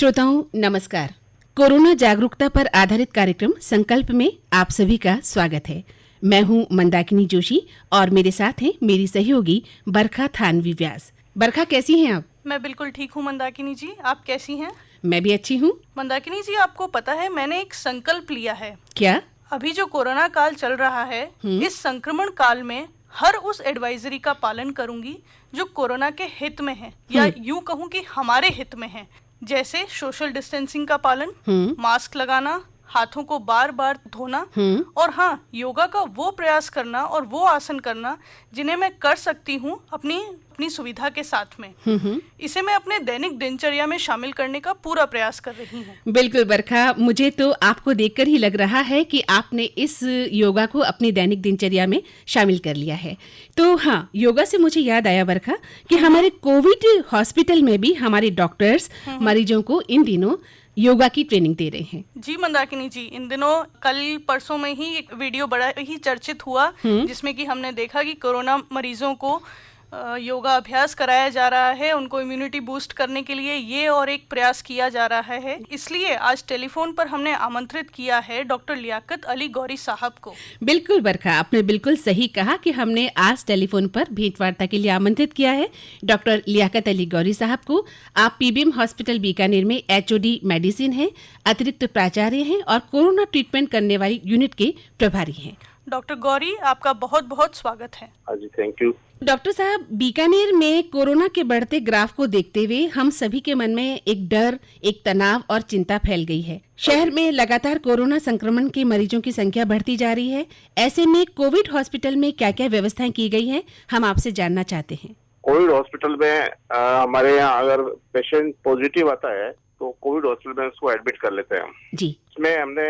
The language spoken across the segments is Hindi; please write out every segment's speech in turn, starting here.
श्रोताओं नमस्कार। कोरोना जागरूकता पर आधारित कार्यक्रम संकल्प में आप सभी का स्वागत है। मैं हूं मंदाकिनी जोशी और मेरे साथ हैं मेरी सहयोगी बरखा थानवी व्यास। बरखा, कैसी हैं आप? मैं बिल्कुल ठीक हूं मंदाकिनी जी, आप कैसी हैं? मैं भी अच्छी हूं। मंदाकिनी जी, आपको पता है मैंने एक संकल्प लिया है। क्या? अभी जो कोरोना काल चल रहा है, इस संक्रमण काल में हर उस एडवाइजरी का पालन करूंगी जो कोरोना के हित में है, या यूं कहूं कि हमारे हित में है। जैसे सोशल डिस्टेंसिंग का पालन, मास्क लगाना, हाथों को बार बार धोना और हाँ, योगा का वो प्रयास करना और वो आसन करना जिन्हें मैं कर सकती हूँ अपनी सुविधा के साथ में। इसे मैं अपने दैनिक दिनचर्या में शामिल करने का पूरा प्रयास कर रही हूँ। बिल्कुल बरखा, मुझे तो आपको देखकर ही लग रहा है कि आपने इस योगा को अपनी दैनिक दिनचर्या में शामिल कर लिया है। तो हाँ, योगा से मुझे याद आया बरखा कि हमारे कोविड हॉस्पिटल में भी हमारे डॉक्टर्स मरीजों को इन दिनों योगा की ट्रेनिंग दे रहे हैं। जी मंदाकिनी जी, इन दिनों कल परसों में ही एक वीडियो बड़ा ही चर्चित हुआ जिसमें कि हमने देखा कि कोरोना मरीजों को योगा अभ्यास कराया जा रहा है, उनको इम्यूनिटी बूस्ट करने के लिए ये और एक प्रयास किया जा रहा है। इसलिए आज टेलीफोन पर हमने आमंत्रित किया है डॉक्टर लियाकत अली गौरी साहब को। बिल्कुल बरखा, आपने बिल्कुल सही कहा कि हमने आज टेलीफोन पर भेंटवार्ता के लिए आमंत्रित किया है डॉक्टर लियाकत अली गौरी साहब को। आप पीबीएम हॉस्पिटल बीकानेर में एचओडी मेडिसिन हैं, अतिरिक्त प्राचार्य हैं और कोरोना ट्रीटमेंट करने वाली यूनिट के प्रभारी हैं। डॉक्टर गौरी, आपका बहुत बहुत स्वागत है। जी, थैंक यू। डॉक्टर साहब, बीकानेर में कोरोना के बढ़ते ग्राफ को देखते हुए हम सभी के मन में एक डर, एक तनाव और चिंता फैल गई है। शहर में लगातार कोरोना संक्रमण के मरीजों की संख्या बढ़ती जा रही है। ऐसे में कोविड हॉस्पिटल में क्या क्या व्यवस्थाएं की गई हैं, हम आपसे जानना चाहते हैं। कोविड हॉस्पिटल में हमारे यहाँ अगर पेशेंट पॉजिटिव आता है तो कोविड हॉस्पिटल में उसको एडमिट कर लेते हैं हम जी। इसमें हमने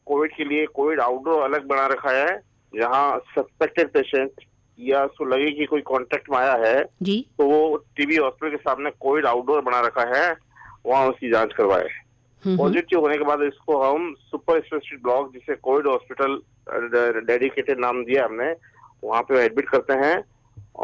कोविड के लिए कोविड आउटडोर अलग बना रखा है। जहाँ सस्पेक्टेड पेशेंट या उसको लगे कि कोई कांटेक्ट में आया है जी, तो वो टीबी हॉस्पिटल के सामने कोविड आउटडोर बना रखा है, वहाँ उसकी जांच करवाए। पॉजिटिव होने के बाद इसको हम सुपर स्पेशलिटी ब्लॉक, जिसे कोविड हॉस्पिटल डेडिकेटेड नाम दिया हमने, वहाँ पे एडमिट करते हैं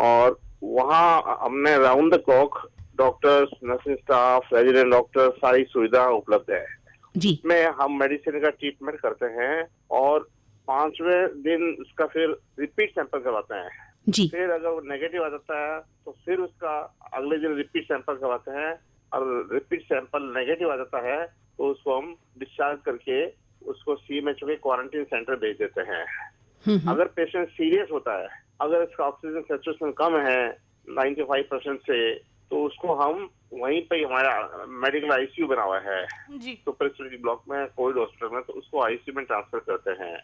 और वहाँ हमने round the clock doctors, nursing staff, resident doctor, सारी सुविधा उपलब्ध है जी। में हम मेडिसिन का ट्रीटमेंट करते हैं और 5वें दिन उसका फिर रिपीट सैंपल करवाते हैं जी। फिर अगर वो नेगेटिव आ जाता है तो फिर उसका अगले दिन रिपीट सैंपल करवाते हैं और रिपीट सैंपल नेगेटिव आ जाता है तो उसको हम डिस्चार्ज करके उसको सीएमएचओ के क्वारंटीन सेंटर भेज देते हैं। अगर पेशेंट सीरियस होता है, अगर इसका ऑक्सीजन सैचुरेशन कम है 95% से, तो उसको हम वहीं पे हमारा मेडिकल आईसीयू बना हुआ है सुपर स्पेशलिटी ब्लॉक में कोविड हॉस्पिटल में, तो उसको आईसीयू में ट्रांसफर करते हैं।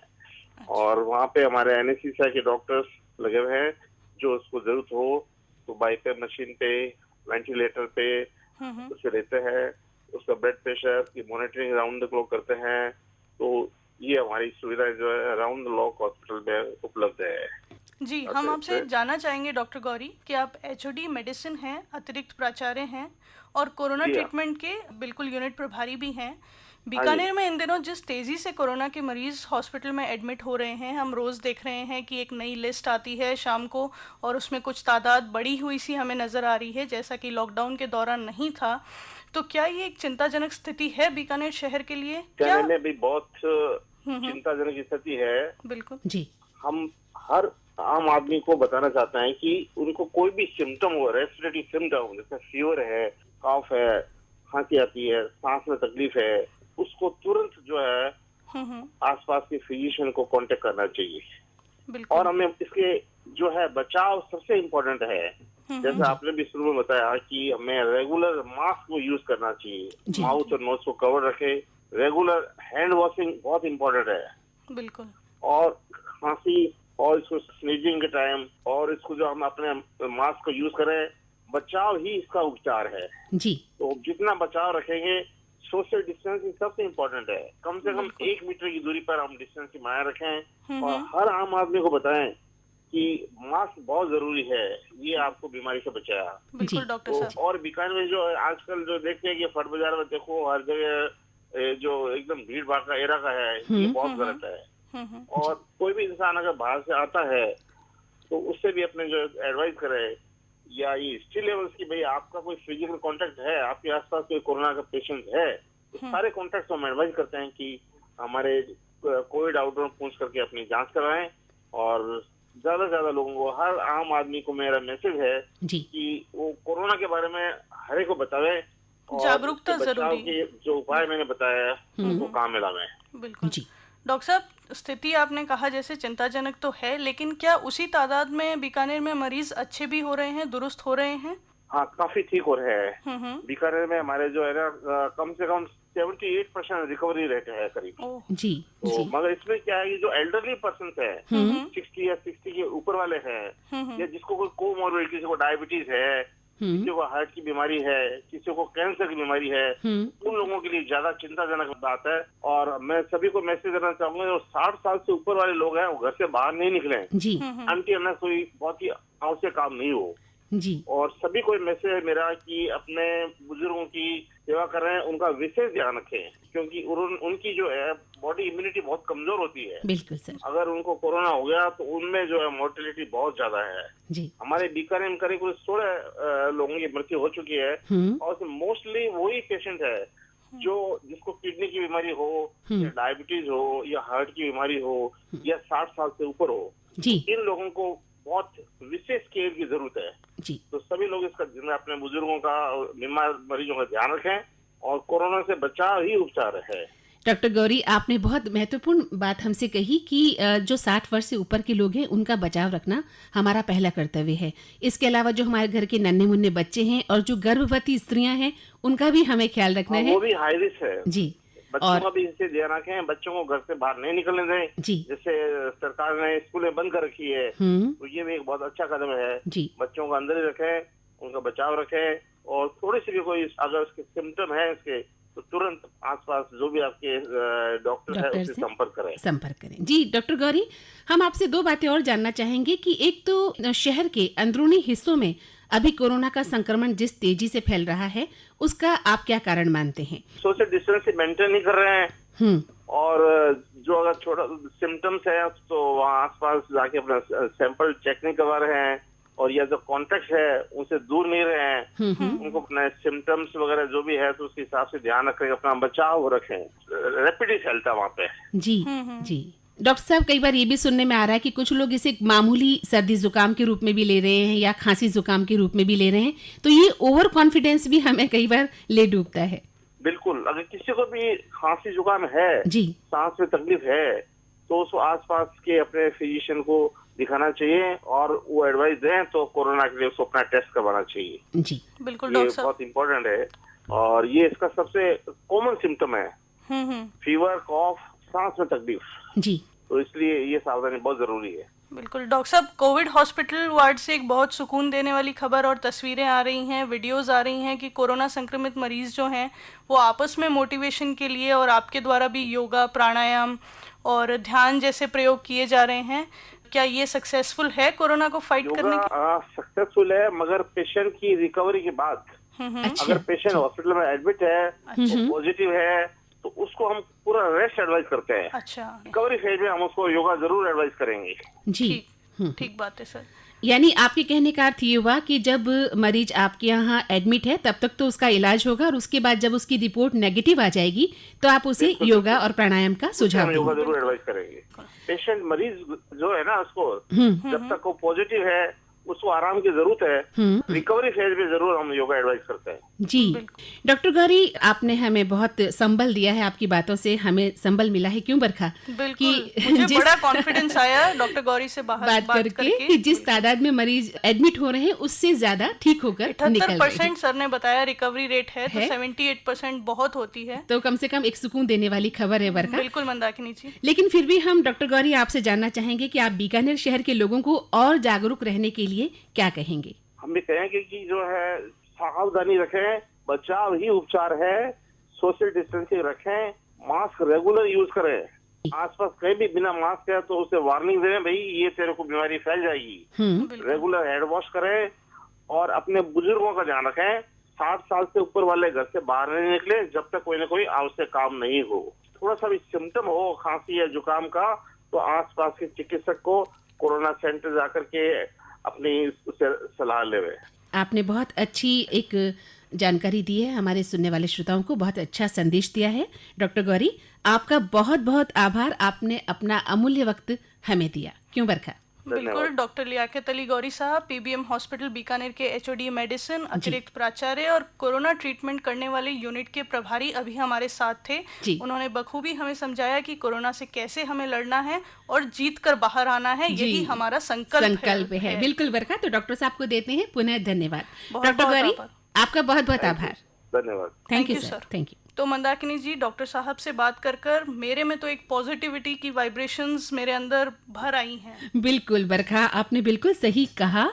और वहाँ पे हमारे एनेस्थीसिया के डॉक्टर्स लगे हुए हैं, जो उसको जरूरत हो तो बाईपैप मशीन पे, वेंटिलेटर पे उसे लेते हैं, उसका ब्लड प्रेशर की मॉनिटरिंग राउंड द क्लॉक करते हैं। तो ये हमारी सुविधा जो है राउंड द क्लॉक हॉस्पिटल में उपलब्ध है। जी, हम आपसे जानना चाहेंगे डॉक्टर गौरी कि आप एचओडी मेडिसिन हैं, अतिरिक्त प्राचार्य हैं और कोरोना ट्रीटमेंट के बिल्कुल यूनिट प्रभारी भी हैं। बीकानेर में इन दिनों जिस तेजी से कोरोना के मरीज हॉस्पिटल में एडमिट हो रहे हैं, हम रोज देख रहे हैं कि एक नई लिस्ट आती है शाम को और उसमें कुछ तादाद बढ़ी हुई सी हमें नजर आ रही है, जैसा कि लॉकडाउन के दौरान नहीं था। तो क्या ये एक चिंताजनक स्थिति है बीकानेर शहर के लिए? क्या में भी बहुत चिंताजनक स्थिति है। बिल्कुल जी। हम हर आम आदमी को बताना चाहते हैं कि उनको कोई भी सिम्टम हो, रेस्पिरेटरी सिम्टम जैसे फीवर है, कफ है, खांसी आती है, सांस में तकलीफ है, उसको तुरंत जो है आसपास के फिजिशियन को कांटेक्ट करना चाहिए। और हमें इसके जो है बचाव सबसे इम्पोर्टेंट है। जैसे आपने भी शुरू में बताया कि हमें रेगुलर मास्क को यूज करना चाहिए, माउथ और नोज को कवर रखे, रेगुलर हैंड वॉशिंग बहुत इम्पोर्टेंट है। बिल्कुल। और खांसी और इसको स्नीजिंग के टाइम और इसको जो हम अपने मास्क को यूज करें, बचाव ही इसका उपचार है जी। तो जितना बचाव रखेंगे, सोशल डिस्टेंसिंग सबसे इम्पोर्टेंट है। कम से कम 1 मीटर की दूरी पर हम डिस्टेंस बनाए रखें और हर आम आदमी को बताएं कि मास्क बहुत जरूरी है, ये आपको बीमारी से बचाया। बिल्कुल डॉक्टर साहब। और बीकानेर में जो आजकल जो देखते हैं कि फट बाजार में देखो हर जगह जो एकदम भीड़ भाड़ का इलाका है, ये बहुत गलत है। और कोई भी इंसान अगर बाहर से आता है तो उससे भी अपने जो एडवाइस करे या ये हिस्ट्री लेवल्स की भाई आपका कोई फिजिकल कॉन्टेक्ट है, आपके आसपास कोई कोरोना का पेशेंट है, तो सारे कॉन्टेक्ट हम एडवाइज करते हैं कि हमारे कोविड आउटडोर पूछ करके अपनी जांच कराएं। और ज्यादा से ज्यादा लोगों को, हर आम आदमी को मेरा मैसेज है कि वो कोरोना के बारे में हर एक को बतावे और जागरूकता जरूरी के जो उपाय मैंने बताया है वो काम में लावे। बिल्कुल डॉक्टर साहब, स्थिति आपने कहा जैसे चिंताजनक तो है, लेकिन क्या उसी तादाद में बीकानेर में मरीज अच्छे भी हो रहे हैं, दुरुस्त हो रहे हैं? हाँ, काफी ठीक हो रहे हैं। बीकानेर में हमारे जो है ना कम से कम 78% रिकवरी रेट है करीब। जी तो मगर इसमें क्या है, जो एल्डरली पर्सन है 60 या 60 के ऊपर वाले हैं, या जिसको कोई कोमोर्बिडिटी, किसी को डायबिटीज है, किसी को हार्ट की बीमारी है, किसी को कैंसर की बीमारी है, उन लोगों के लिए ज्यादा चिंताजनक बात है। और मैं सभी को मैसेज देना चाहूंगा, जो 60 साल से ऊपर वाले लोग हैं वो घर से बाहर नहीं निकले अनटिल कोई बहुत ही आवश्यक काम नहीं हो। और सभी को मैसेज है मेरा कि अपने बुजुर्गों की सेवा कर रहे हैं, उनका विशेष ध्यान रखें, क्योंकि उनकी जो है बॉडी इम्यूनिटी बहुत कमजोर होती है। बिल्कुल सर। अगर उनको कोरोना हो गया तो उनमें जो है मोर्टेलिटी बहुत ज्यादा है। हमारे बीकानेर में करीब 16 लोगों की मृत्यु हो चुकी है, और मोस्टली वही पेशेंट है जो जिसको किडनी की बीमारी हो, या डायबिटीज हो, या हार्ट की बीमारी हो, या 60 साल से ऊपर हो। इन लोगों को बहुत विशेष केयर की जरूरत है। तो सभी लोग इसका अपने बुजुर्गों का, बीमार मरीजों का ध्यान रखें, और कोरोना से बचाव ही उपचार है। डॉक्टर गौरी, आपने बहुत महत्वपूर्ण बात हमसे कही कि जो 60 वर्ष से ऊपर के लोग हैं उनका बचाव रखना हमारा पहला कर्तव्य है। इसके अलावा जो हमारे घर के नन्हे मुन्ने बच्चे हैं और जो गर्भवती स्त्रियां हैं उनका भी हमें ख्याल रखना है। वो भी हाई रिस्क है जी। बच्चों का भी इससे ध्यान रखें, बच्चों को घर से बाहर नहीं निकलने दें। जैसे सरकार ने स्कूलें बंद कर रखी है, तो ये भी एक बहुत अच्छा कदम है। बच्चों को अंदर ही रखें, उनका बचाव रखें, और थोड़ी सी भी कोई अगर उसके सिम्टम है इसके, तो तुरंत आसपास जो भी आपके डॉक्टर है उससे संपर्क करें। जी डॉक्टर गौरी, हम आपसे दो बातें और जानना चाहेंगे कि एक तो शहर के अंदरूनी हिस्सों में अभी कोरोना का संक्रमण जिस तेजी से फैल रहा है उसका आप क्या कारण मानते हैं? सोशल डिस्टेंस मेंटेन नहीं कर रहे हैं, और जो अगर छोटा सिम्टम्स है तो वहाँ आसपास जाके अपना सैंपल चेक नहीं करवा रहे हैं, और या जो कॉन्टेक्ट है उनसे दूर नहीं रहे हैं, उनको अपने सिम्टम्स वगैरह जो भी है तो उसके हिसाब से ध्यान रखें, अपना बचाव रखें। रैपिड ही फैलता है वहाँ पे। जी डॉक्टर साहब, कई बार ये भी सुनने में आ रहा है कि कुछ लोग इसे मामूली सर्दी जुकाम के रूप में भी ले रहे हैं या खांसी जुकाम के रूप में भी ले रहे हैं, तो ये ओवर कॉन्फिडेंस भी हमें कई बार ले डूबता है। बिल्कुल, अगर किसी को भी खांसी जुकाम है, सांस में तकलीफ है, तो उसको आसपास के अपने फिजिशियन को दिखाना चाहिए, और वो एडवाइस दें तो कोरोना के लिए उसको अपना टेस्ट करवाना चाहिए। जी बिल्कुल डॉक्टर साहब, बहुत इम्पोर्टेंट है, और ये इसका सबसे कॉमन सिम्टम है। फीवर, कॉफ, सांस में तकलीफ। तो इसलिए ये सावधानी बहुत जरूरी है। बिल्कुल डॉक्टर साहब, कोविड हॉस्पिटल वार्ड से एक बहुत सुकून देने वाली खबर और तस्वीरें आ रही हैं, वीडियोस आ रही हैं कि कोरोना संक्रमित मरीज जो हैं वो आपस में मोटिवेशन के लिए और आपके द्वारा भी योगा, प्राणायाम और ध्यान जैसे प्रयोग किए जा रहे हैं। क्या ये सक्सेसफुल है कोरोना को फाइट करने के? सक्सेसफुल है, मगर पेशेंट की रिकवरी के बाद अगर पेशेंट हॉस्पिटल में एडमिट है, पॉजिटिव है, तो उसको हम पूरा रेस्ट एडवाइस करते हैं। अच्छा, रिकवरी फेज में हम उसको योगा जरूर एडवाइस करेंगे। जी ठीक बात है सर। यानी आपके कहने का अर्थ ये हुआ कि जब मरीज आपके यहाँ एडमिट है तब तक तो उसका इलाज होगा, और उसके बाद जब उसकी रिपोर्ट नेगेटिव आ जाएगी तो आप उसे योगा और प्राणायाम का सुझाव देंगे। योगा जरूर एडवाइस करेंगे। पेशेंट मरीज जो है ना, उसको जब तक वो पॉजिटिव है उसको आराम की जरूरत है। रिकवरी फेज में जरूर हम योगा एडवाइस करते हैं। जी डॉक्टर गौरी, आपने हमें बहुत संबल दिया है, आपकी बातों से हमें संबल मिला है। क्यों बरखा? बिल्कुल, मुझे बड़ा कॉन्फिडेंस आया डॉक्टर गौरी से बात करके कि जिस तादाद में मरीज एडमिट हो रहे हैं उससे ज्यादा ठीक होकर निकल रहे हैं। 78% सर ने बताया रिकवरी रेट है, तो 78% बहुत होती है, तो कम से कम एक सुकून देने वाली खबर है बरखा। बिल्कुल मंदाकिनी जी। लेकिन फिर भी हम डॉक्टर गौरी आपसे जानना चाहेंगे कि आप बीकानेर शहर के लोगों को और जागरूक रहने के लिए क्या कहेंगे? हम भी कहेंगे कि जो है सावधानी रखें, बचाव ही उपचार है, सोशल डिस्टेंसिंग रखें, मास्क रेगुलर यूज करें। आसपास कहीं भी बिना मास्क है तो उसे वार्निंग दें, भाई ये तेरे को बीमारी फैल जाएगी। रेगुलर हैंड वॉश करें, और अपने बुजुर्गों का ध्यान रखें। 60 साल से ऊपर वाले घर से बाहर नहीं निकले जब तक कोई न कोई आवश्यक काम नहीं हो। थोड़ा सा भी सिम्टम हो खांसी या जुकाम का, तो आसपास के चिकित्सक को, कोरोना सेंटर जाकर के अपनी सलाह ले। आपने बहुत अच्छी एक जानकारी दी है, हमारे सुनने वाले श्रोताओं को बहुत अच्छा संदेश दिया है। डॉक्टर गौरी, आपका बहुत बहुत आभार, आपने अपना अमूल्य वक्त हमें दिया। क्यों बरखा? बिल्कुल डॉक्टर लियाकत अली गौरी साहब, पीबीएम हॉस्पिटल बीकानेर के एचओडी मेडिसिन, अतिरिक्त प्राचार्य और कोरोना ट्रीटमेंट करने वाले यूनिट के प्रभारी अभी हमारे साथ थे। उन्होंने बखूबी हमें समझाया कि कोरोना से कैसे हमें लड़ना है और जीत कर बाहर आना है, यही हमारा संकल्प है। बिल्कुल बरखा, तो डॉक्टर साहब को देते हैं पुनः धन्यवाद। डॉक्टर गौरी, आपका बहुत बहुत आभार। धन्यवाद। Thank you sir. Thank you. तो मंदाकिनी जी, डॉक्टर साहब से बात कर मेरे में तो एक पॉजिटिविटी की वाइब्रेशंस मेरे अंदर भर आई हैं। बिल्कुल बरखा, आपने बिल्कुल सही कहा,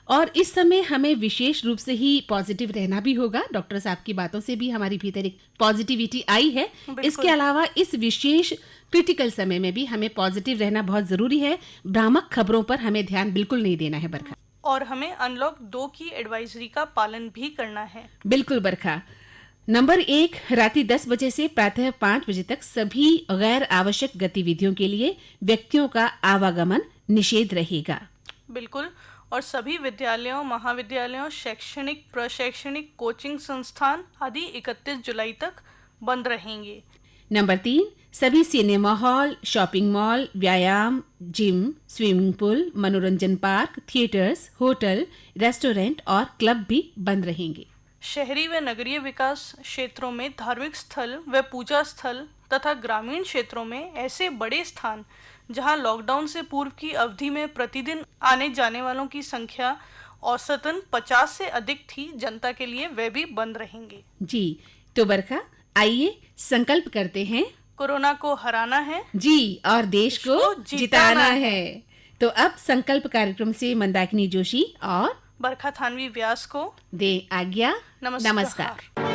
और इस समय हमें विशेष रूप से ही पॉजिटिव रहना भी होगा। डॉक्टर साहब की बातों से भी हमारी भीतर एक पॉजिटिविटी आई है। इसके अलावा इस विशेष क्रिटिकल समय में भी हमें पॉजिटिव रहना बहुत जरूरी है। भ्रामक खबरों पर हमें ध्यान बिल्कुल नहीं देना है बरखा, और हमें अनलॉक 2 की एडवाइजरी का पालन भी करना है। बिल्कुल बरखा। नंबर 1, रात्रि 10 बजे से प्रातः 5 बजे तक सभी गैर आवश्यक गतिविधियों के लिए व्यक्तियों का आवागमन निषेध रहेगा। बिल्कुल, और सभी विद्यालयों, महाविद्यालयों, शैक्षणिक, प्रशैक्षणिक, कोचिंग संस्थान आदि 31 जुलाई तक बंद रहेंगे। नंबर 3, सभी सिनेमा हॉल, शॉपिंग मॉल, व्यायाम, जिम, स्विमिंग पूल, मनोरंजन पार्क, थिएटर्स, होटल, रेस्टोरेंट और क्लब भी बंद रहेंगे। शहरी व नगरीय विकास क्षेत्रों में धार्मिक स्थल व पूजा स्थल तथा ग्रामीण क्षेत्रों में ऐसे बड़े स्थान जहां लॉकडाउन से पूर्व की अवधि में प्रतिदिन आने जाने वालों की संख्या औसतन 50 से अधिक थी जनता के लिए, वे भी बंद रहेंगे। जी, तो बरखा, आइए संकल्प करते हैं, कोरोना को हराना है जी, और देश को जिताना है। तो अब संकल्प कार्यक्रम से मंदाकिनी जोशी और बरखा थानवी व्यास को दे आज्ञा। नमस्कार।